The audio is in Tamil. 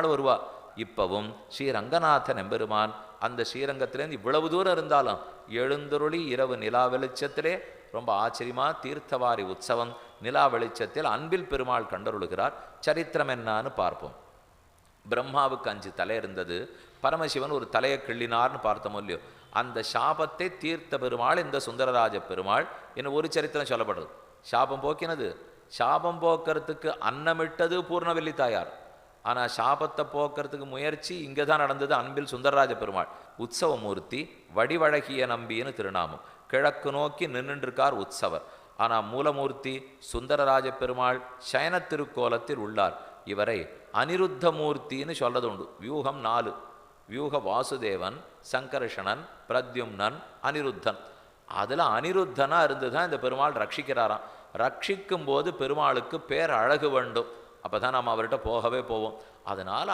வருவா. இப்பவும் ஸ்ரீரங்கநாதன் எம்பெருமான் அந்த ஸ்ரீரங்கத்திலேருந்து இவ்வளவு தூரம் இருந்தாலும் எழுந்தருளி இரவு நிலா வெளிச்சத்திலே ரொம்ப ஆச்சரியமா தீர்த்தவாரி உற்சவம் நிலா வெளிச்சத்தில் அன்பில் பெருமாள் கண்டருளுகிறார். சரித்திரம் என்னான்னு பார்ப்போம். பிரம்மாவுக்கு 5 தலை இருந்தது. பரமசிவன் ஒரு தலையை கிள்ளினார்னு பார்த்தோமோ இல்லையோ, அந்த சாபத்தை தீர்த்த பெருமாள் இந்த சுந்தரராஜ பெருமாள். இன்னும் ஒரு சரித்திரம் சொல்லப்படுறது. சாபம் போக்கினது, சாபம் போக்குறதுக்கு அன்னமிட்டது பூர்ணவல்லி தாயார். ஆனால் சாபத்தை போக்குறதுக்கு முயற்சி இங்கே தான் நடந்தது அன்பில் சுந்தரராஜ பெருமாள். உற்சவமூர்த்தி வடிவழகிய நம்பின்னு திருநாமம். கிழக்கு நோக்கி நின்றுருக்கார் உற்சவர். ஆனால் மூலமூர்த்தி சுந்தரராஜ பெருமாள் சயன திருக்கோலத்தில் உள்ளார். இவரை அனிருத்தமூர்த்தின்னு சொல்றது உண்டு. வியூகம் 4. வியூக வாசுதேவன், சங்கர்ஷணன், பிரத்யும்னன், அனிருத்தன். அதில் அனிருத்தனா இருந்து தான் இந்த பெருமாள் ரட்சிக்கிறாராம். ரட்சிக்கும் போது பெருமாளுக்கு பேர் அழகு வேண்டும். அப்போ தான் நம்ம அவர்கிட்ட போகவே போவோம். அதனால்